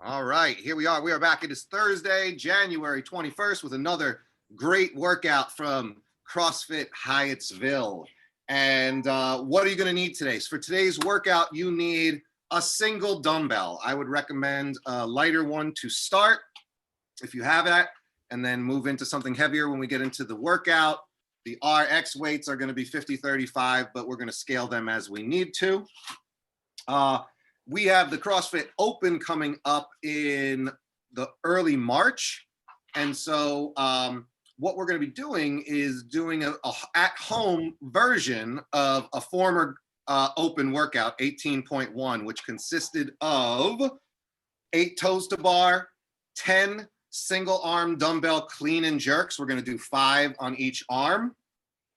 All right, here we are. We are back. It is Thursday, January 21st with another great workout from CrossFit Hyattsville. And what are you going to need today? So for today's workout, you need a single dumbbell. I would recommend a lighter one to start if you have that, and then move into something heavier when we get into the workout. The RX weights are going to be 50, 35, but we're going to scale them as we need to. We have the CrossFit Open coming up in the early March. And so what we're going to be doing is doing a at-home version of a former open workout, 18.1, which consisted of 8 toes to bar, 10 single arm dumbbell clean and jerks. We're going to do 5 on each arm,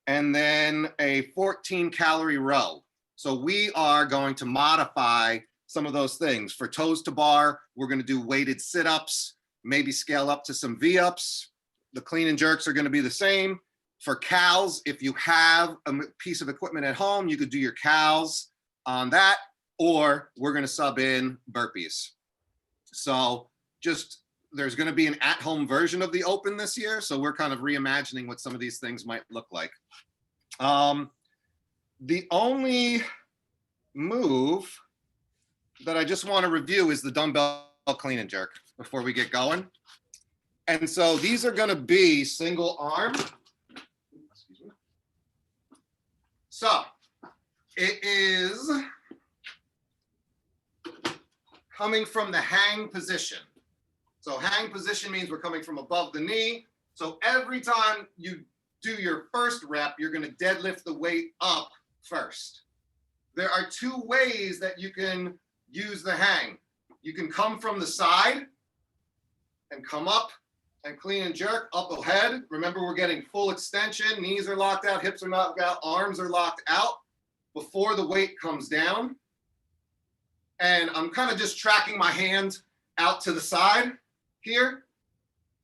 and then a 14 calorie row. So we are going to modify some of those things. For toes to bar, we're going to do weighted sit-ups, maybe scale up to some V-ups. The clean and jerks are going to be the same. For cows, if you have a piece of equipment at home, you could do your cows on that, or we're going to sub in burpees. So just there's going to be an at-home version of the Open this year, so we're kind of reimagining what some of these things might look like. The only move that I just want to review is the dumbbell clean and jerk before we get going. And so these are going to be single arm. Excuse me. So it is coming from the hang position. So hang position means we're coming from above the knee. So every time you do your first rep, you're going to deadlift the weight up first. There are 2 ways that you can use the hang. You can come from the side and come up and clean and jerk up ahead. Remember, we're getting full extension. Knees are locked out, hips are locked out, arms are locked out before the weight comes down. And I'm kind of just tracking my hand out to the side here.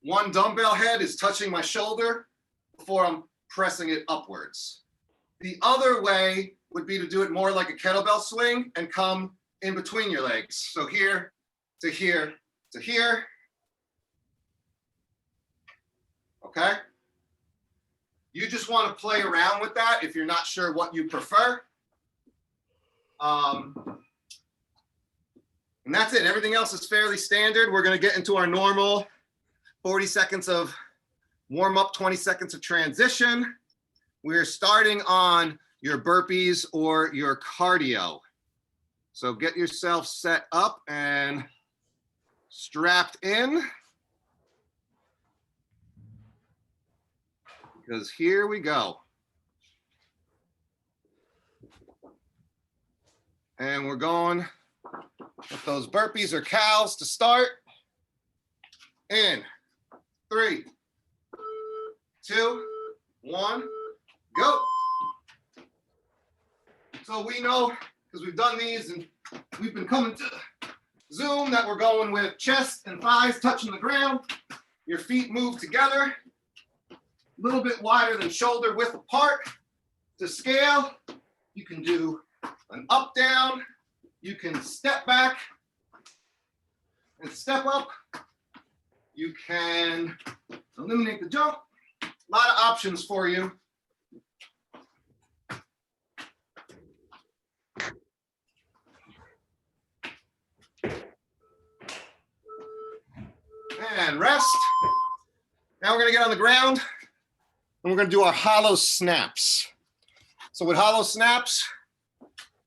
One dumbbell head is touching my shoulder before I'm pressing it upwards. The other way would be to do it more like a kettlebell swing and come in between your legs. So here to here to here. Okay? You just want to play around with that if you're not sure what you prefer. And that's it. Everything else is fairly standard. We're going to get into our normal 40 seconds of warm up, 20 seconds of transition. We're starting on your burpees or your cardio. So get yourself set up and strapped in, because here we go. And we're going with those burpees or cows to start. In 3, 2, 1, go. So we know, because we've done these and we've been coming to Zoom, that we're going with chest and thighs touching the ground. Your feet move together, a little bit wider than shoulder width apart. To scale, you can do an up down, you can step back and step up. You can eliminate the jump. A lot of options for you. And rest. Now we're going to get on the ground and we're going to do our hollow snaps. So with hollow snaps,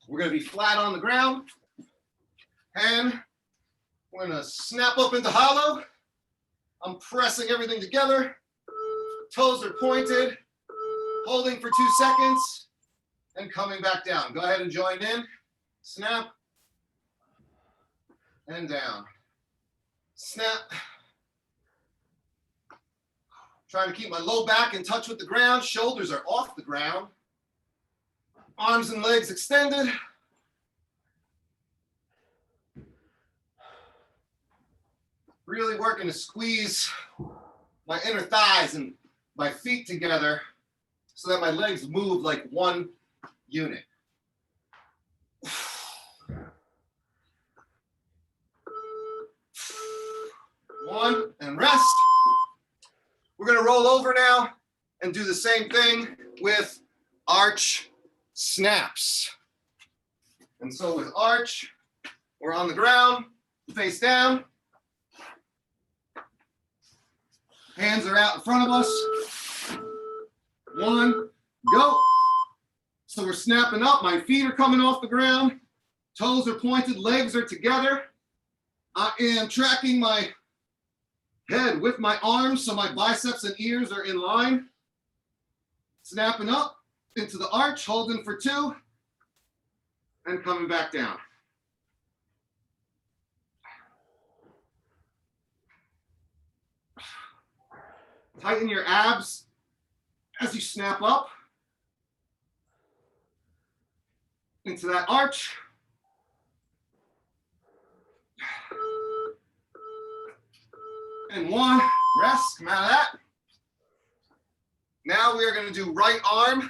we're going to be flat on the ground and we're going to snap up into hollow. I'm pressing everything together. Toes are pointed, holding for 2 seconds and coming back down. Go ahead and join in. Snap and down. Snap. Trying to keep my low back in touch with the ground. Shoulders are off the ground. Arms and legs extended. Really working to squeeze my inner thighs and my feet together so that my legs move like one unit. 1 and rest. We're going to roll over now and do the same thing with arch snaps. And so with arch, we're on the ground, face down. Hands are out in front of us. 1, go. So we're snapping up. My feet are coming off the ground. Toes are pointed, legs are together. I am tracking my head with my arms so my biceps and ears are in line. Snapping up into the arch, holding for 2, and coming back down. Tighten your abs as you snap up into that arch. And 1, rest, come out of that. Now we are going to do right arm,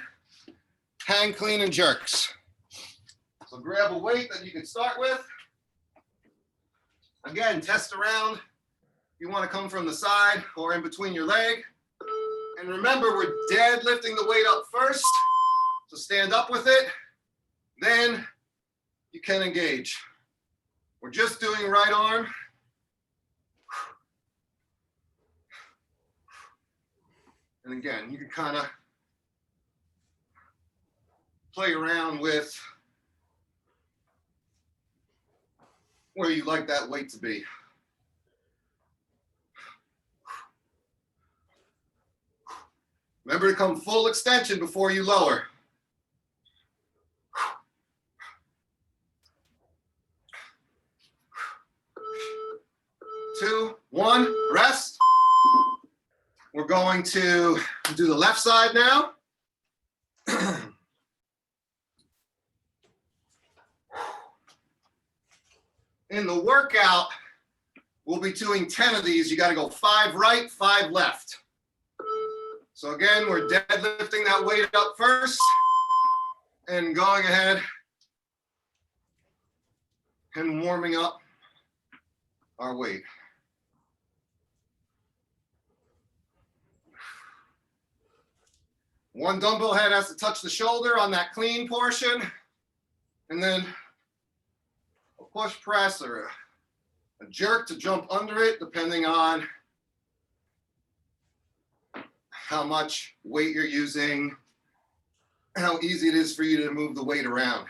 hang clean and jerks. So grab a weight that you can start with. Again, test around. You want to come from the side or in between your leg. And remember, we're deadlifting the weight up first. So stand up with it. Then you can engage. We're just doing right arm. And again, you can kind of play around with where you like that weight to be. Remember to come full extension before you lower. 2, 1, rest. We're going to do the left side now. In the workout, we'll be doing 10 of these. You got to go 5 right, 5 left. So again, we're deadlifting that weight up first and going ahead and warming up our weight. One dumbbell head has to touch the shoulder on that clean portion, and then a push press or a jerk to jump under it, depending on how much weight you're using, how easy it is for you to move the weight around.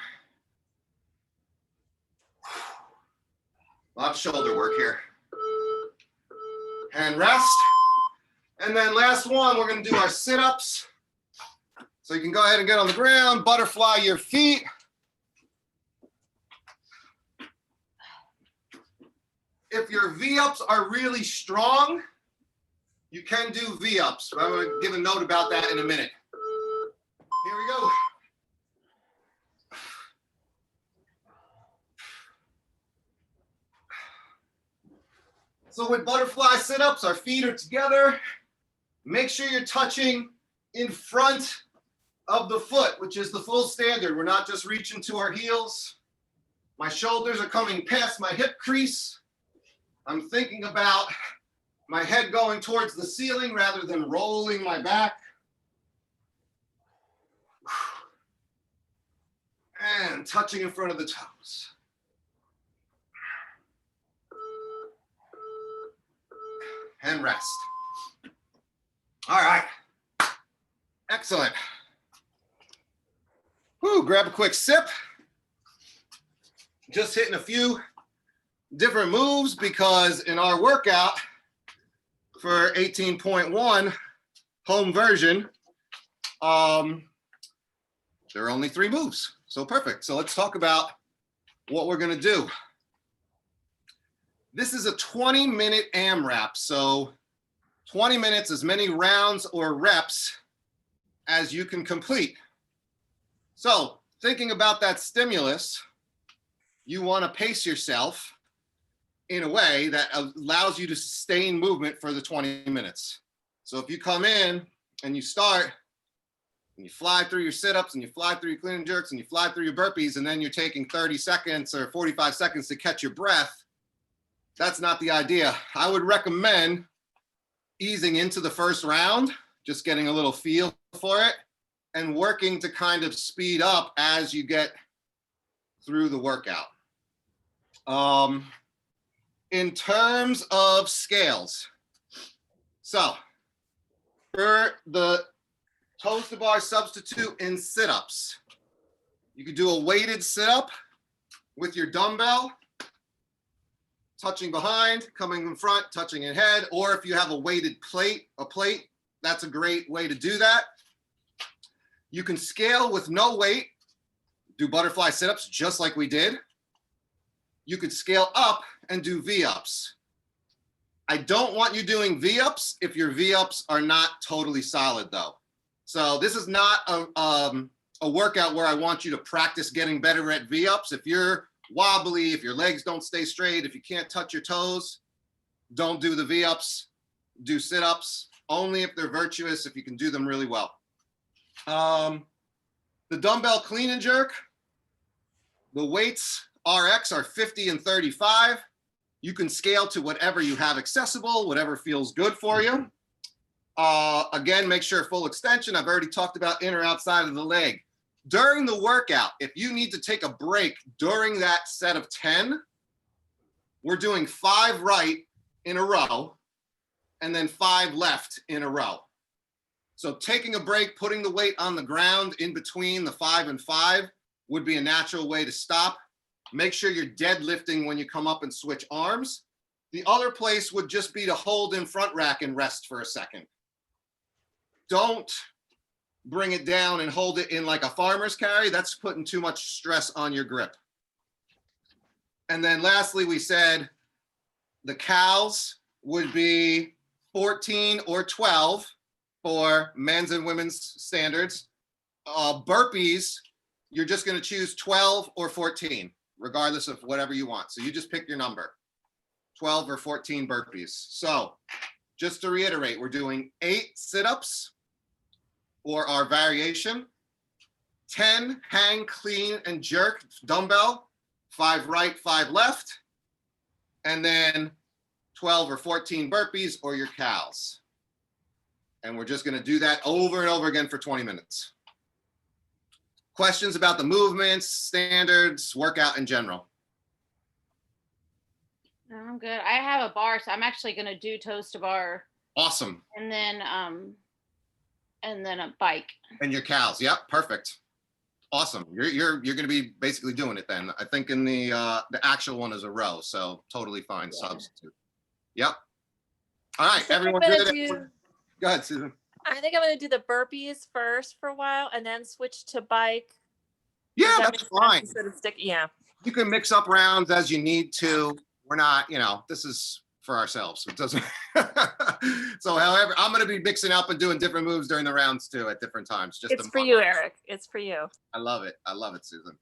A lot of shoulder work here. And rest. And then last one, we're going to do our sit-ups. So you can go ahead and get on the ground, butterfly your feet. If your V-ups are really strong, you can do V-ups. I'm going to give a note about that in a minute. Here we go. So with butterfly sit-ups, our feet are together. Make sure you're touching in front of the foot, which is the full standard. We're not just reaching to our heels. My shoulders are coming past my hip crease. I'm thinking about my head going towards the ceiling rather than rolling my back. And touching in front of the toes. And rest. All right. Excellent. Woo, grab a quick sip. Just hitting a few different moves because in our workout for 18.1 home version, there are only 3 moves. So perfect. So let's talk about what we're going to do. This is a 20-minute AMRAP. So 20 minutes, as many rounds or reps as you can complete. So thinking about that stimulus, you want to pace yourself in a way that allows you to sustain movement for the 20 minutes. So if you come in and you start and you fly through your sit-ups and you fly through your clean and jerks and you fly through your burpees, and then you're taking 30 seconds or 45 seconds to catch your breath, That's not the idea. I would recommend easing into the first round, just getting a little feel for it, and working to kind of speed up as you get through the workout. In terms of scales, so for the toes to bar substitute in sit-ups, you could do a weighted sit-up with your dumbbell, touching behind, coming in front, touching in head, or if you have a weighted plate, that's a great way to do that. You can scale with no weight, do butterfly sit-ups just like we did. You could scale up and do V-ups. I don't want you doing V-ups if your V-ups are not totally solid though. So this is not a workout where I want you to practice getting better at V-ups. If you're wobbly, if your legs don't stay straight, if you can't touch your toes, don't do the V-ups, do sit-ups, only if they're virtuous, if you can do them really well. The dumbbell clean and jerk, the weights RX are 50 and 35. You can scale to whatever you have accessible, whatever feels good for you. Again, make sure full extension. I've already talked about in or outside of the leg. During the workout, if you need to take a break during that set of 10, we're doing 5 right in a row and then 5 left in a row. So taking a break, putting the weight on the ground in between the 5 and 5 would be a natural way to stop. Make sure you're deadlifting when you come up and switch arms. The other place would just be to hold in front rack and rest for a second. Don't bring it down and hold it in like a farmer's carry. That's putting too much stress on your grip. And then lastly, we said the cows would be 14 or 12 for men's and women's standards. Burpees, you're just going to choose 12 or 14, regardless of whatever you want. So you just pick your number, 12 or 14 burpees. So just to reiterate, we're doing 8 sit-ups or our variation, 10 hang, clean, and jerk dumbbell, 5 right, 5 left, and then 12 or 14 burpees or your cows. And we're just gonna do that over and over again for 20 minutes. Questions about the movements, standards, workout in general? I'm good. I have a bar, so I'm actually gonna do toes to bar. Awesome. And then a bike. And your cows, yep, perfect. Awesome. You're gonna be basically doing it then. I think in the actual one is a row, so totally fine substitute. Yep. All right, everyone good? Go ahead, Susan. I think I'm going to do the burpees first for a while and then switch to bike. Yeah, that's fine. Instead of yeah. You can mix up rounds as you need to. We're not, this is for ourselves. It doesn't. So however, I'm going to be mixing up and doing different moves during the rounds too at different times. It's for you, Eric. It's for you. I love it. I love it, Susan.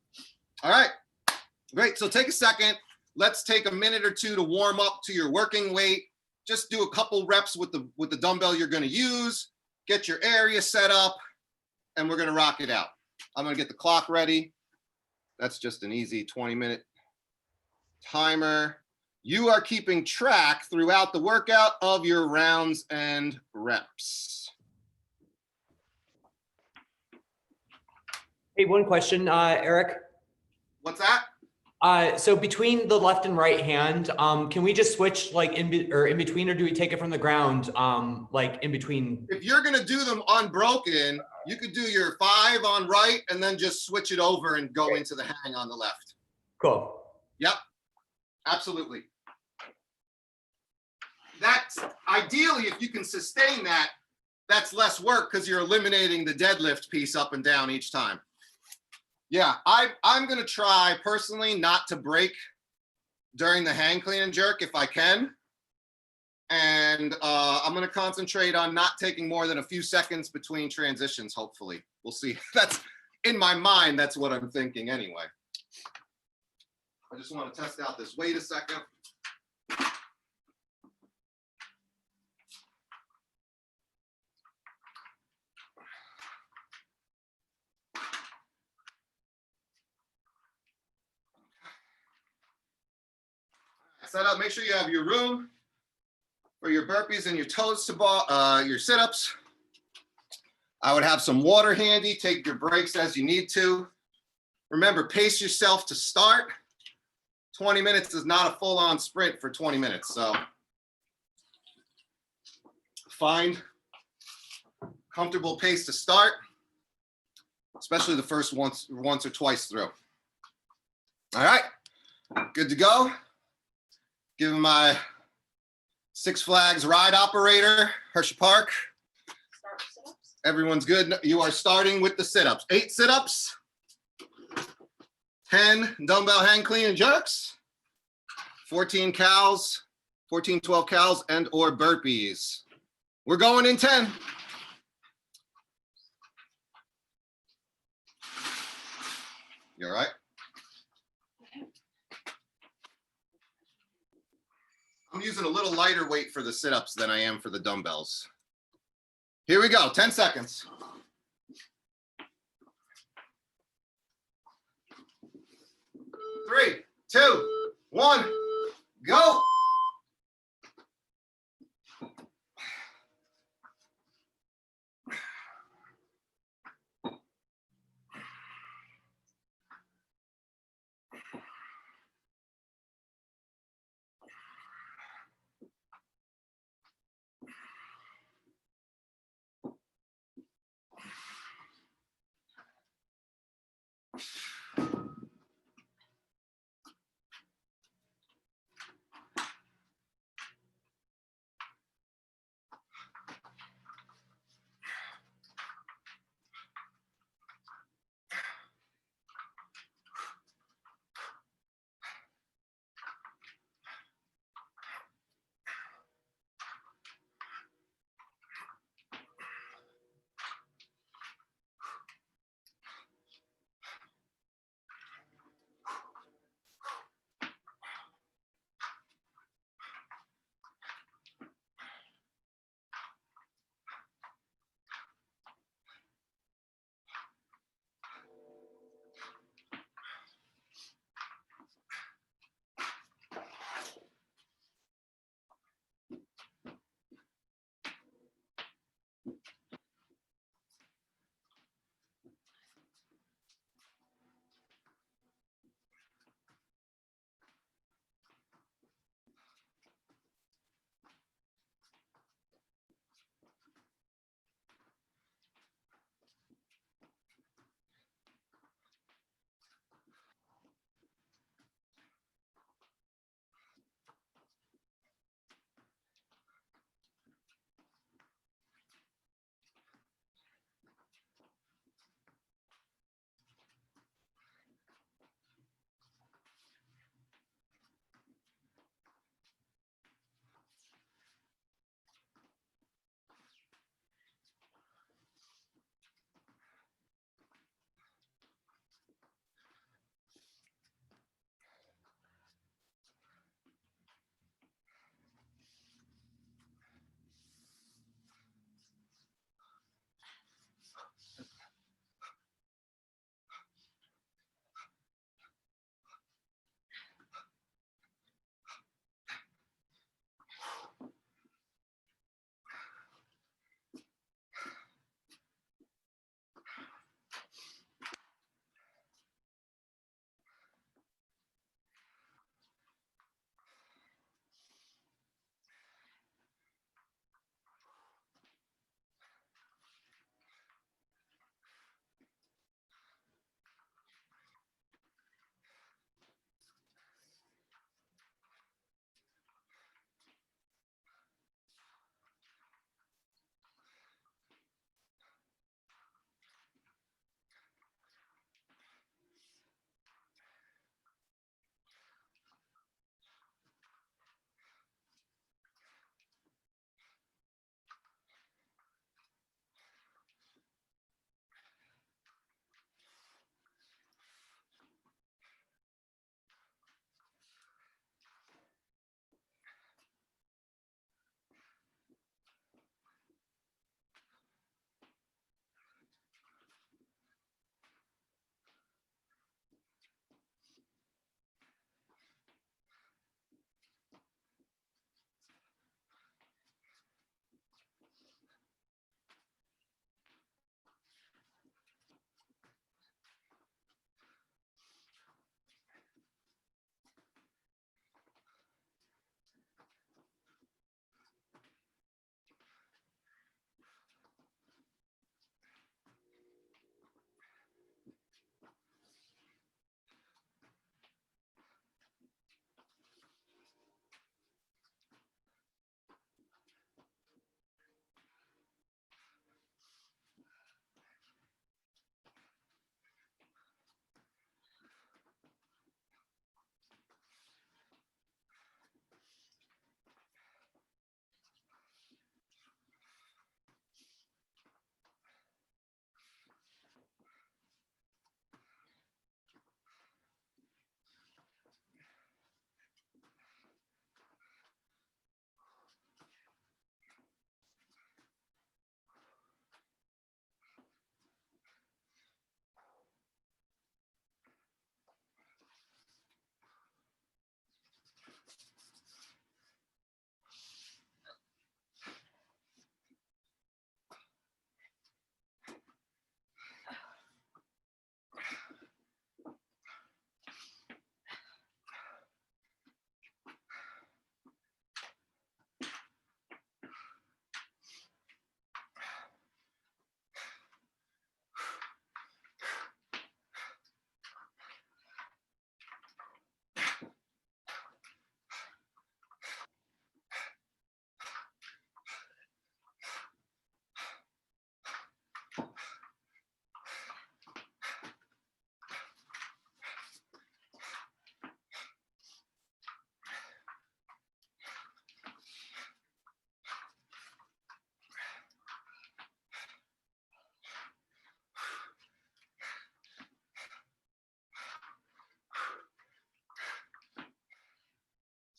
All right, great. So take a second. Let's take a minute or two to warm up to your working weight. Just do a couple reps with the dumbbell you're going to use. Get your area set up, and we're going to rock it out. I'm going to get the clock ready. That's just an easy 20-minute timer. You are keeping track throughout the workout of your rounds and reps. Hey, one question, Eric. What's that? So between the left and right hand, can we just switch like in between, or do we take it from the ground, like in between? If you're gonna do them unbroken, you could do your 5 on right and then just switch it over and go into the hang on the left. Cool. Yep, absolutely. That's ideally, if you can sustain that, that's less work because you're eliminating the deadlift piece up and down each time. Yeah, I'm gonna try personally not to break during the hang, clean, and jerk if I can. And I'm gonna concentrate on not taking more than a few seconds between transitions, hopefully. We'll see. That's, in my mind, that's what I'm thinking anyway. I just wanna test out this. Wait a second. set up. Make sure you have your room for your burpees and your toes to your sit-ups. I would have some water handy. Take your breaks as you need to. Remember, pace yourself to start. 20 minutes is not a full-on sprint for 20 minutes. So find comfortable pace to start, especially the first once or twice through. All right, good to go. Give my Six Flags ride operator, Hershey Park. Everyone's good. You are starting with the sit-ups. 8 sit-ups, 10 dumbbell hang clean and jerks, 14 cows, 14, 12 cows and or burpees. We're going in 10. You all right? I'm using a little lighter weight for the sit-ups than I am for the dumbbells. Here we go, 10 seconds. 3, 2, 1, go.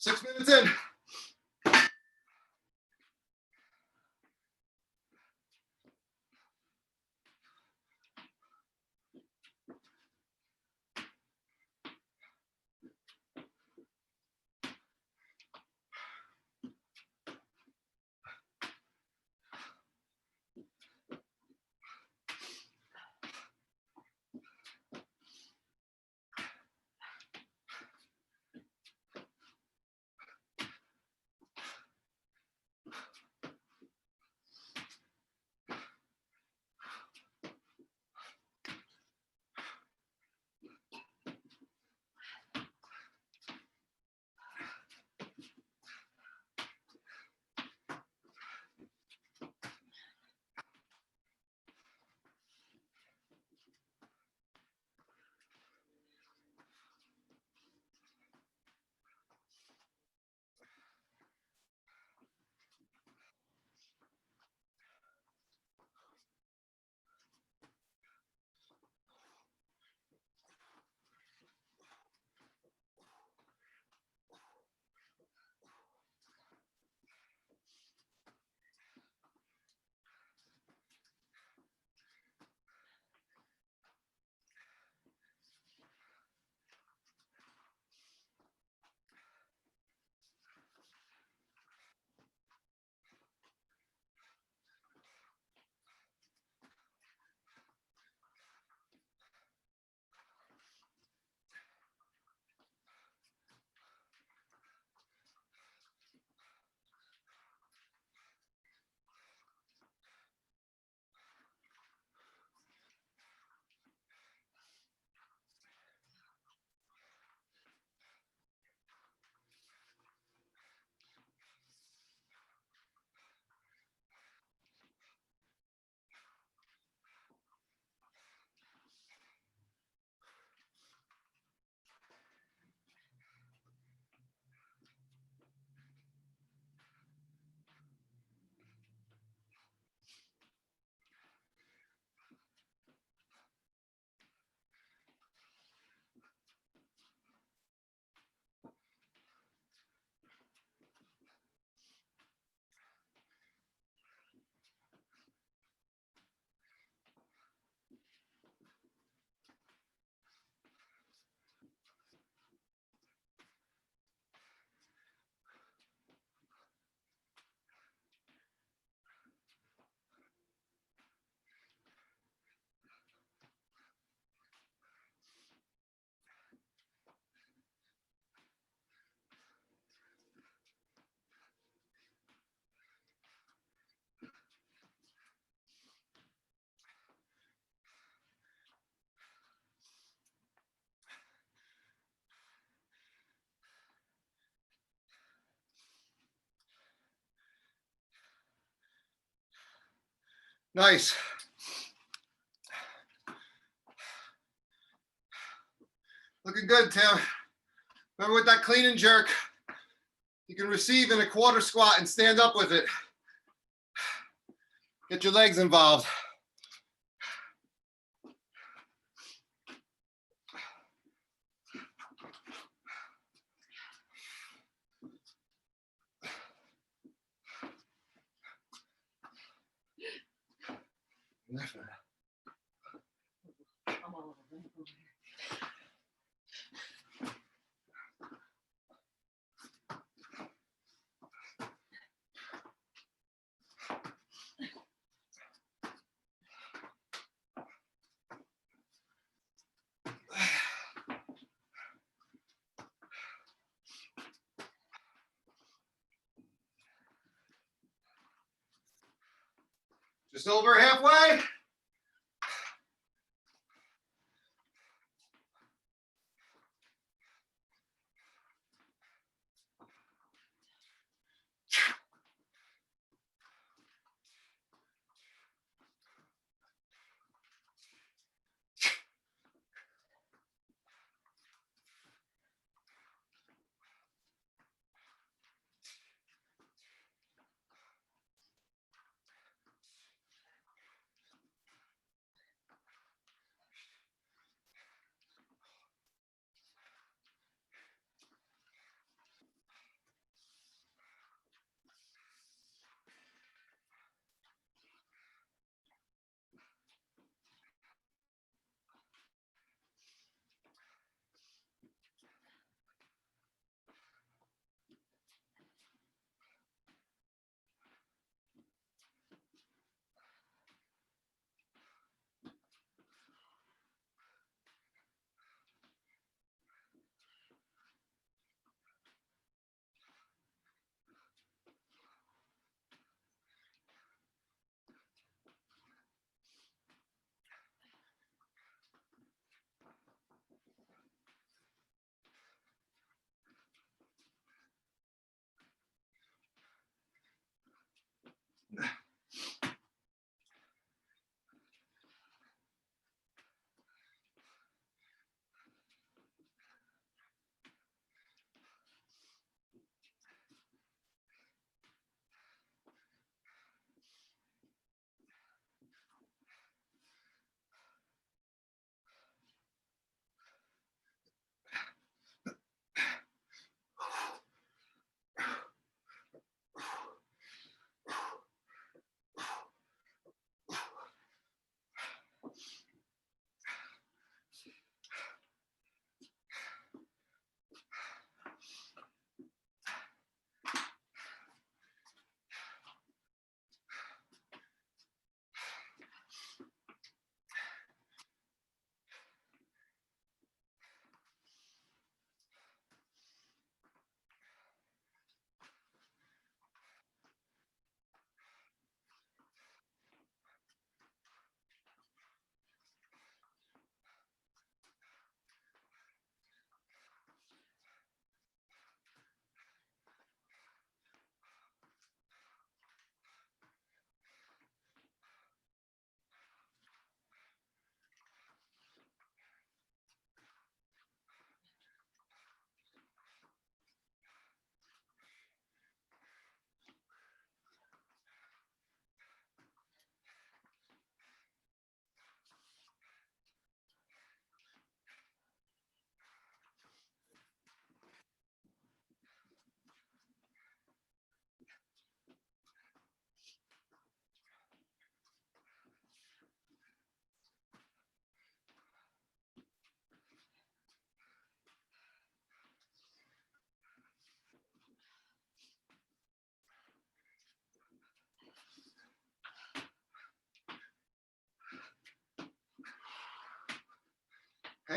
6 minutes in. Nice. Looking good, Tim. Remember with that clean and jerk, you can receive in a quarter squat and stand up with it. Get your legs involved. Just over halfway.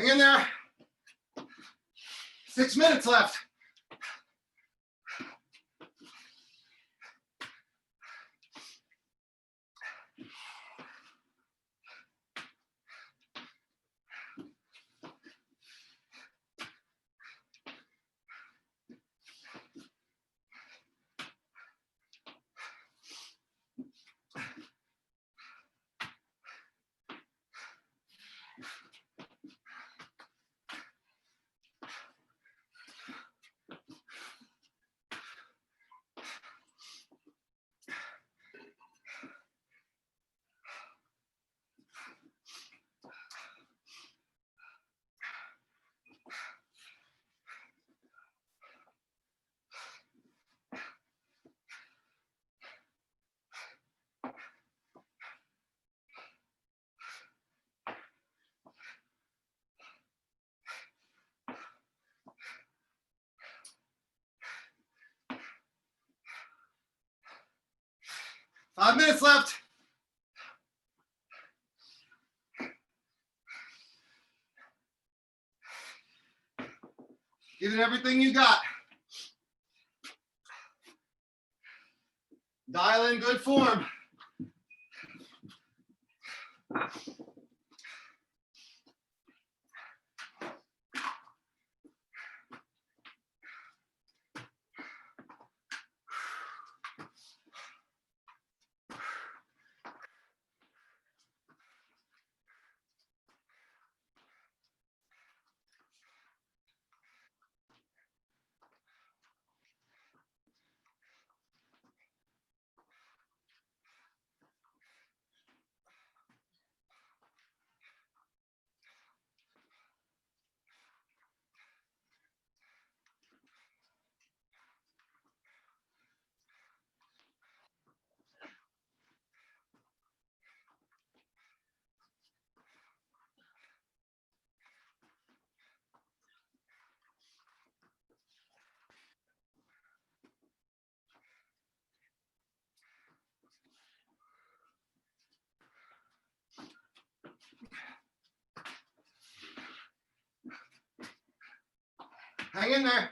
Hang in there. 6 minutes left. Five minutes left. Give it everything you got. Dial in good form. Hang in there.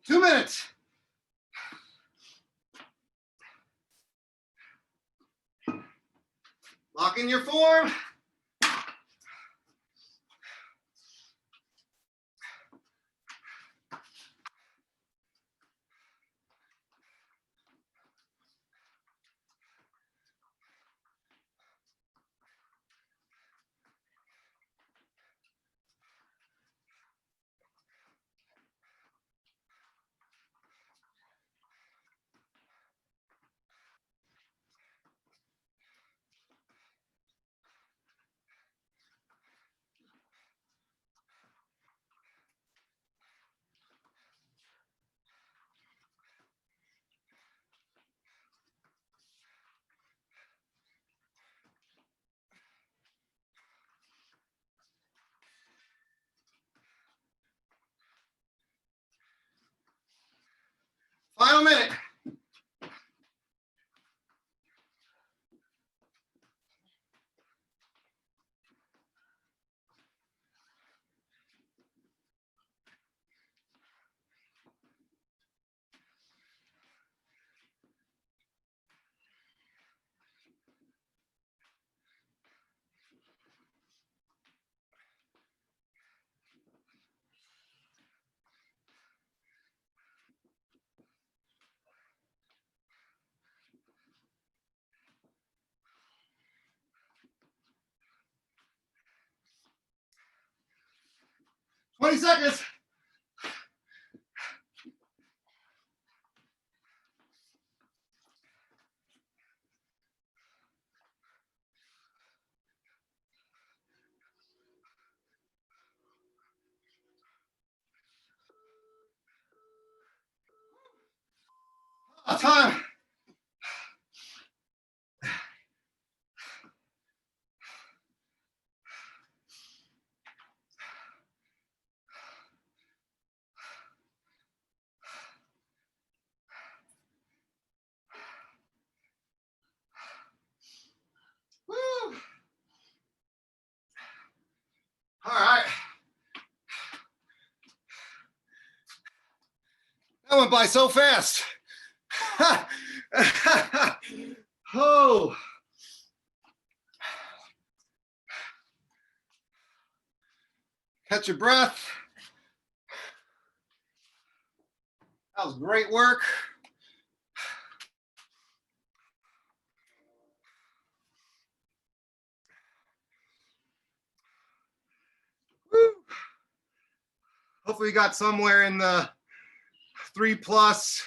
Two minutes. Lock in your form. Final minute. Twenty seconds. Time. Woo. All right. That went by so fast. Oh. Catch your breath. That was great work. Woo. Hopefully you got somewhere in the 3+,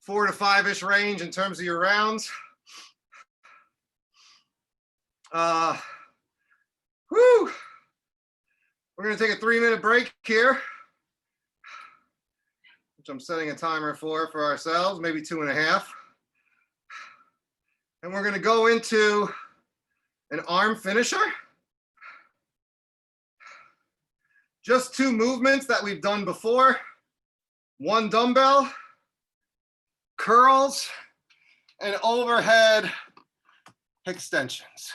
4 to 5-ish range in terms of your rounds. Woo. We're gonna take a 3-minute break here, which I'm setting a timer for ourselves, maybe 2.5. And we're gonna go into an arm finisher. Just 2 movements that we've done before. 1 dumbbell, curls, and overhead extensions.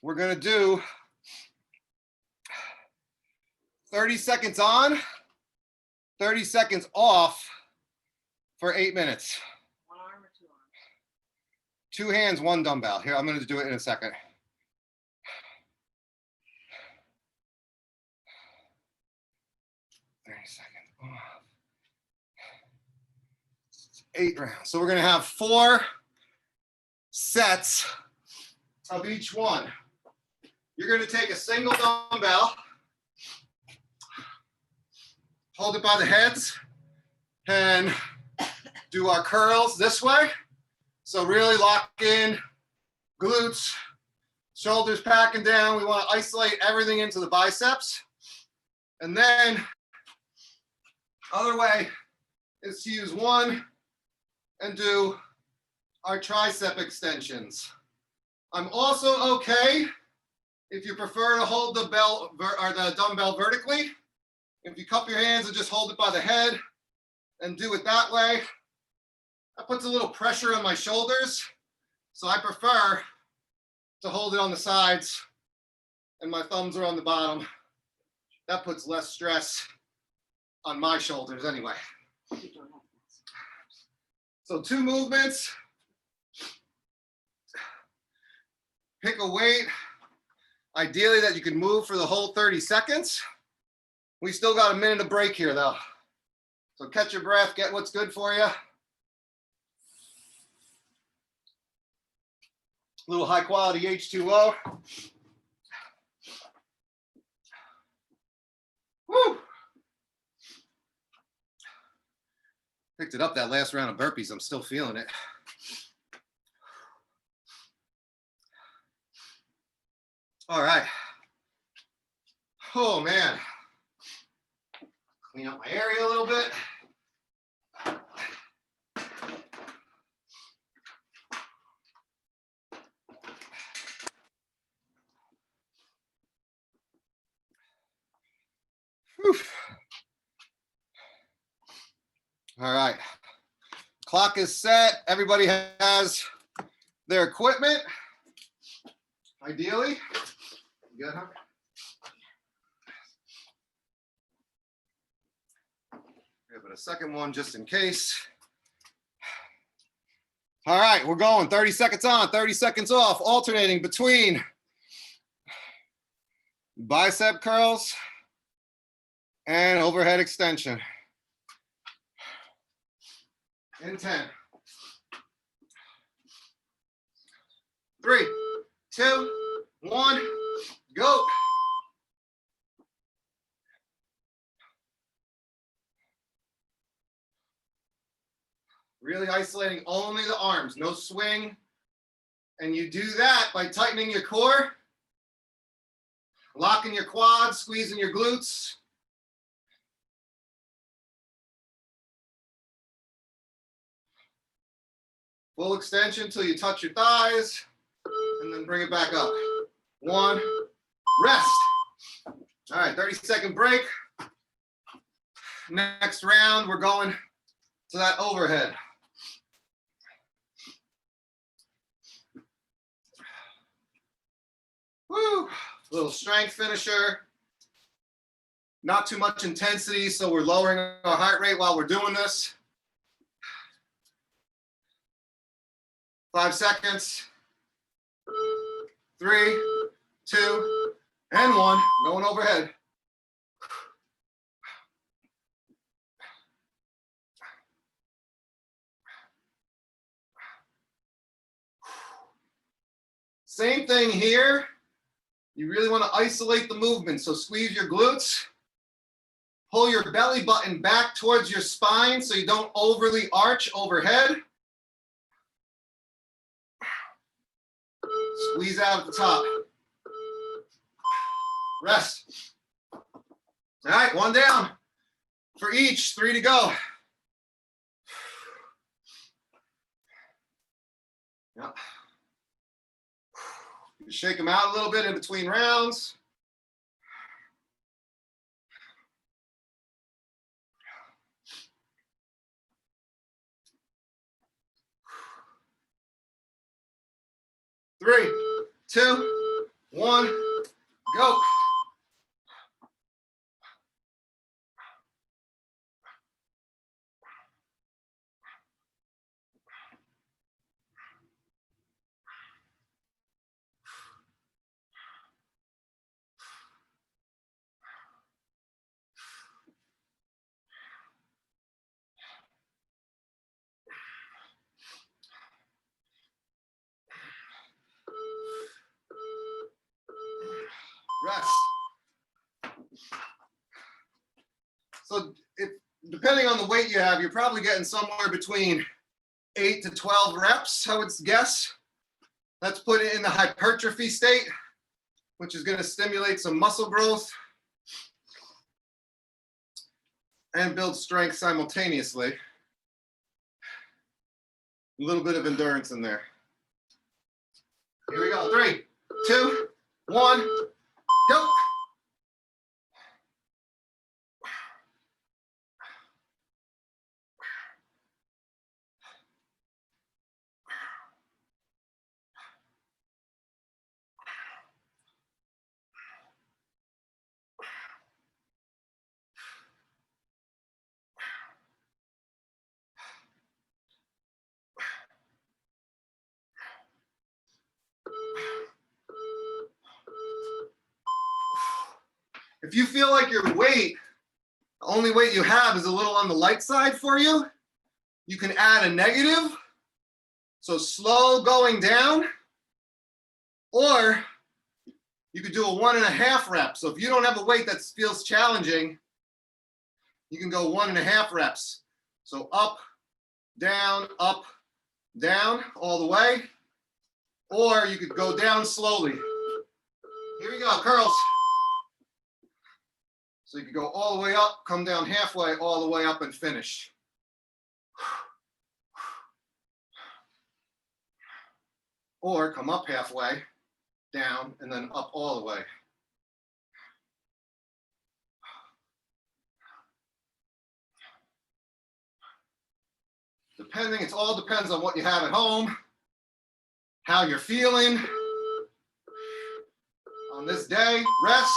We're gonna do 30 seconds on, 30 seconds off for 8 minutes. 1 arm or 2 arms? 2 hands, 1 dumbbell. Here, I'm gonna do it in a second. 30 seconds off. 8 rounds. So we're gonna have 4 sets of each one. You're gonna take a single dumbbell, hold it by the heads, and do our curls this way. So really lock in glutes, shoulders packing down. We want to isolate everything into the biceps. And then other way is to use 1 and do our tricep extensions. I'm also okay if you prefer to hold the bell or the dumbbell vertically. If you cup your hands and just hold it by the head and do it that way, that puts a little pressure on my shoulders. So I prefer to hold it on the sides and my thumbs are on the bottom. That puts less stress on my shoulders anyway. So 2 movements. Pick a weight, ideally that you can move for the whole 30 seconds. We still got a minute of break here though. So catch your breath, get what's good for you. A little high quality H2O. Woo! Picked it up that last round of burpees. I'm still feeling it. All right. Oh man. Clean up my area a little bit. Whew. All right. Clock is set. Everybody has their equipment. Ideally. You good, huh? Give it a second one just in case. All right, we're going 30 seconds on, 30 seconds off, alternating between bicep curls and overhead extension. In 10. 3, 2, 1, go. Really isolating only the arms, no swing. And you do that by tightening your core, locking your quads, squeezing your glutes. Full extension till you touch your thighs, and then bring it back up. 1, rest. All right, 30-second break. Next round, we're going to that overhead. Woo, little strength finisher. Not too much intensity, so we're lowering our heart rate while we're doing this. 5 seconds. 3, 2, and 1. Going overhead. Same thing here. You really want to isolate the movement. So squeeze your glutes. Pull your belly button back towards your spine so you don't overly arch overhead. Squeeze out at the top. Rest. All right, 1 down. For each, 3 to go. Yep. You shake them out a little bit in between rounds. Three, 2, 1, go. Rest. So depending on the weight you have, you're probably getting somewhere between 8 to 12 reps, I would guess. Let's put it in the hypertrophy state, which is going to stimulate some muscle growth and build strength simultaneously. A little bit of endurance in there. Here we go. 3, 2, 1, go. If you feel like your weight, the only weight you have is a little on the light side for you, you can add a negative. So slow going down, or you could do a 1.5 reps. So if you don't have a weight that feels challenging, you can go 1.5 reps. So up, down, all the way. Or you could go down slowly. Here we go, curls. So you could go all the way up, come down halfway, all the way up and finish. Or come up halfway, down, and then up all the way. Depending, it all depends on what you have at home, how you're feeling on this day. Rest.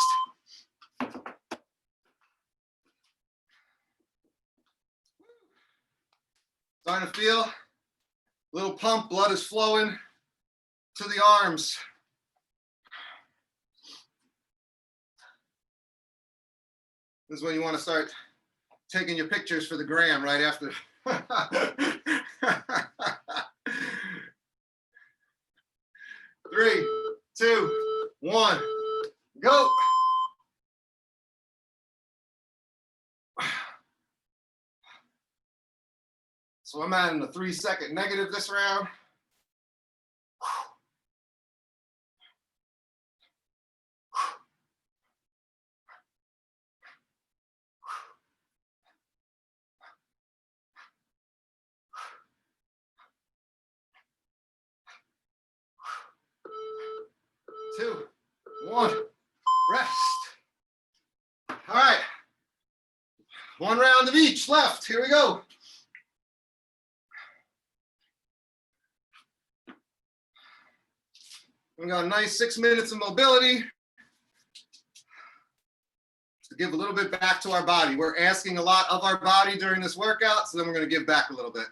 Starting to feel a little pump, blood is flowing to the arms. This is when you want to start taking your pictures for the gram right after. 3, 2, 1, go. So I'm adding a 3-second negative this round. Two, one, rest. All right. One round of each left. Here we go. We got a nice 6 minutes of mobility to give a little bit back to our body. We're asking a lot of our body during this workout, so then we're going to give back a little bit.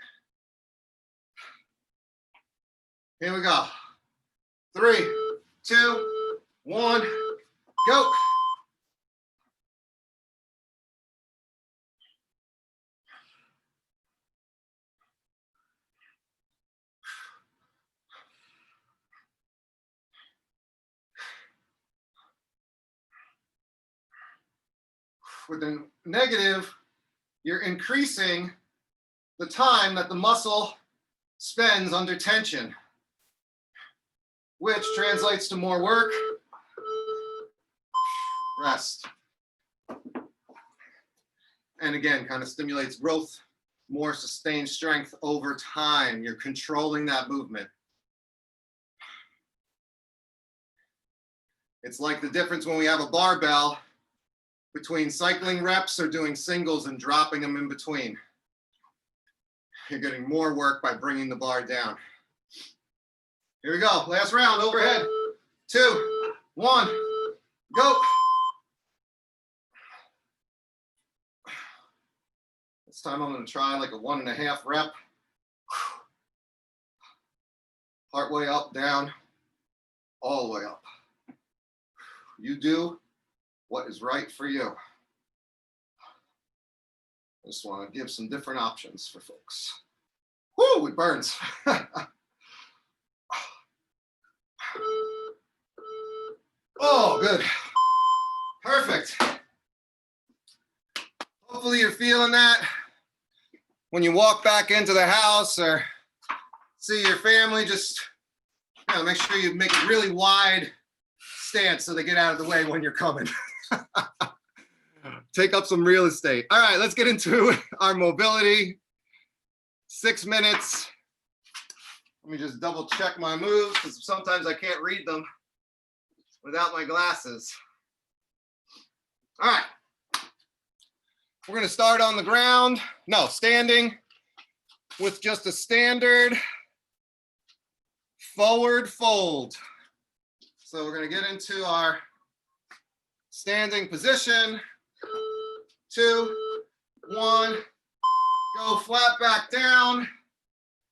Here we go. 3, 2, 1, go. With the negative, you're increasing the time that the muscle spends under tension, which translates to more work, rest. And again, kind of stimulates growth, more sustained strength over time. You're controlling that movement. It's like the difference when we have a barbell between cycling reps or doing singles and dropping them in between. You're getting more work by bringing the bar down. Here we go. Last round, overhead. 2, 1, go. This time I'm going to try like a 1.5 rep. Part way up, down, all the way up. You do what is right for you. I just want to give some different options for folks. Woo, it burns. Oh, good. Perfect. Hopefully you're feeling that when you walk back into the house or see your family. Just make sure you make a really wide stance so they get out of the way when you're coming. Take up some real estate. All right, let's get into our mobility. 6 minutes. Let me just double check my moves because sometimes I can't read them without my glasses. All right. We're going to start on the ground. No, standing with just a standard forward fold. So we're going to get into our standing position. 2, 1, go flat back down.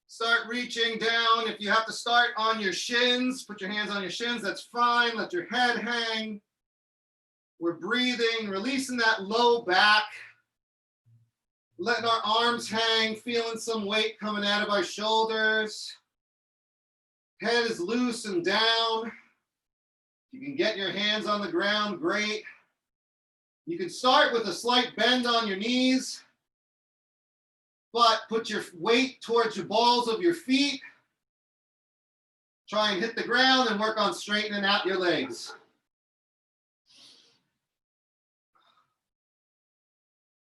Start reaching down. If you have to start on your shins, put your hands on your shins, that's fine. Let your head hang. We're breathing, releasing that low back. Letting our arms hang, feeling some weight coming out of our shoulders. Head is loose and down. You can get your hands on the ground, great. You can start with a slight bend on your knees, but put your weight towards the balls of your feet. Try and hit the ground and work on straightening out your legs.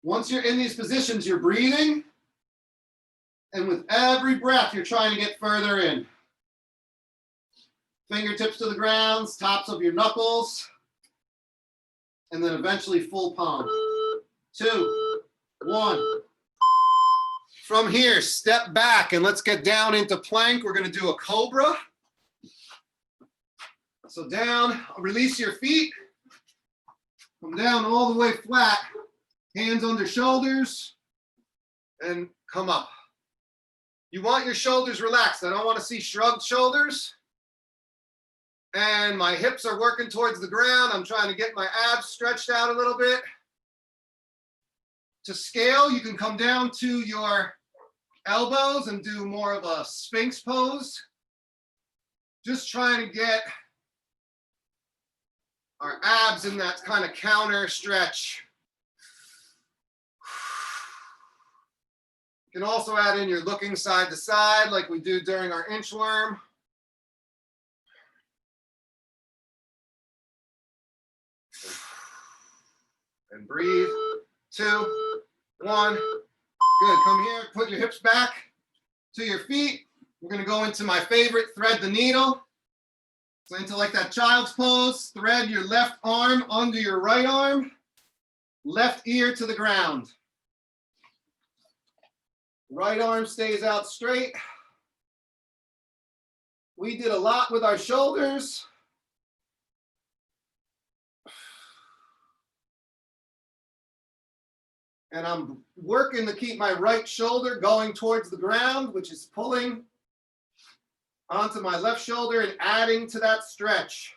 Once you're in these positions, you're breathing, and with every breath, you're trying to get further in. Fingertips to the ground, tops of your knuckles, and then eventually full palm. 2, 1. From here, step back and let's get down into plank. We're going to do a cobra. So down, release your feet. Come down all the way flat. Hands under shoulders. And come up. You want your shoulders relaxed. I don't want to see shrugged shoulders. And my hips are working towards the ground. I'm trying to get my abs stretched out a little bit. To scale, you can come down to your elbows and do more of a Sphinx pose. Just trying to get our abs in that kind of counter stretch. You can also add in your looking side to side like we do during our inchworm. And breathe. 2, 1. Good. Come here. Put your hips back to your feet. We're going to go into my favorite, thread the needle. So into like that child's pose. Thread your left arm under your right arm. Left ear to the ground. Right arm stays out straight. We did a lot with our shoulders. And I'm working to keep my right shoulder going towards the ground, which is pulling onto my left shoulder and adding to that stretch.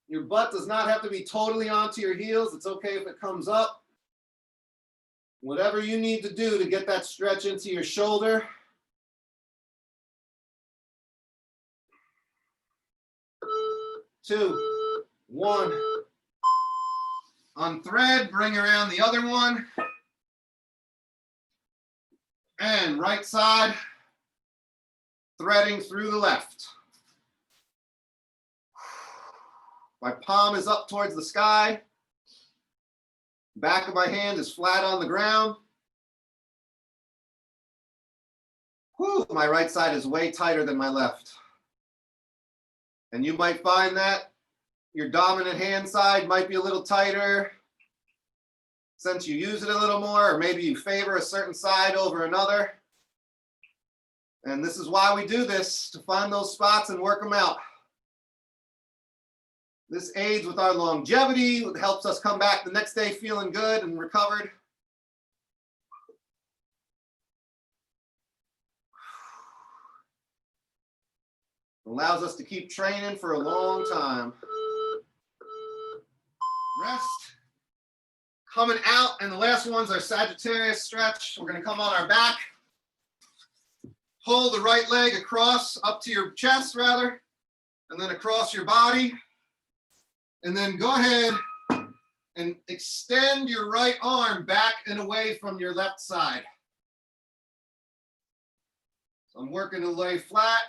Your butt does not have to be totally onto your heels. It's okay if it comes up. Whatever you need to do to get that stretch into your shoulder. 2, 1. Unthread, bring around the other one. And right side, threading through the left. My palm is up towards the sky. Back of my hand is flat on the ground. Whew, my right side is way tighter than my left. And you might find that your dominant hand side might be a little tighter since you use it a little more, or maybe you favor a certain side over another. And this is why we do this, to find those spots and work them out. This aids with our longevity. It helps us come back the next day feeling good and recovered. Allows us to keep training for a long time. Rest. Coming out, and the last one's our Sagittarius stretch. We're going to come on our back. Pull the right leg across, up to your chest rather, and then across your body. And then go ahead and extend your right arm back and away from your left side. So I'm working to lay flat.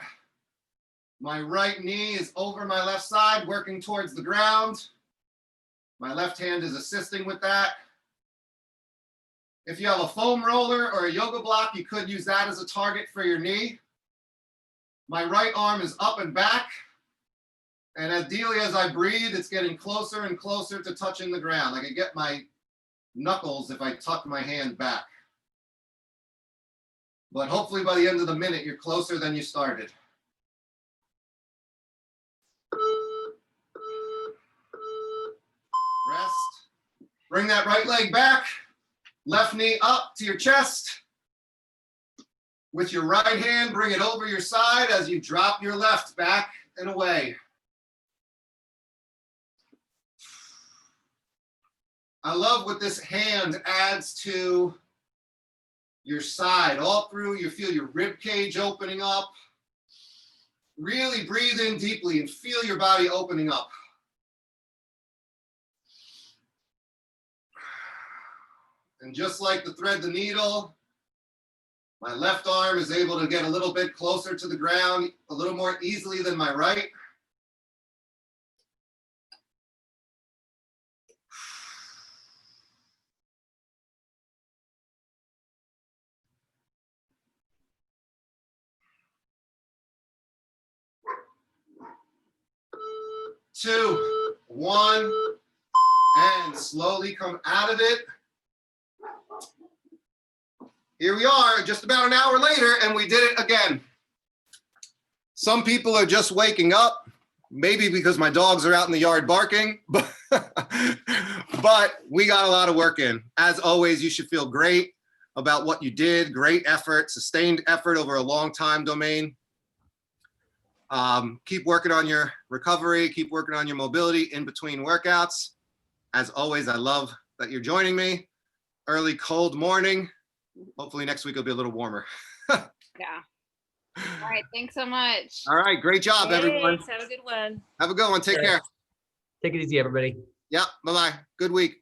My right knee is over my left side, working towards the ground. My left hand is assisting with that. If you have a foam roller or a yoga block, you could use that as a target for your knee. My right arm is up and back. And ideally, as I breathe, it's getting closer and closer to touching the ground. I can get my knuckles if I tuck my hand back. But hopefully by the end of the minute, you're closer than you started. Rest. Bring that right leg back. Left knee up to your chest. With your right hand, bring it over your side as you drop your left back and away. I love what this hand adds to your side. All through, you feel your rib cage opening up. Really breathe in deeply and feel your body opening up. And just like the thread the needle, my left arm is able to get a little bit closer to the ground, a little more easily than my right. Two, one, and slowly come out of it. Here we are, just about an hour later, and we did it again. Some people are just waking up, maybe because my dogs are out in the yard barking, but we got a lot of work in. As always, you should feel great about what you did. Great effort, sustained effort over a long time domain. Keep working on your recovery, keep working on your mobility in between workouts. As always, I love that you're joining me. Early cold morning. Hopefully next week will be a little warmer. Yeah. All right. Thanks so much. All right, great job, everyone. Thanks. Have a good one. Have a good one. Take care. Take it easy, everybody. Yeah, bye-bye. Good week.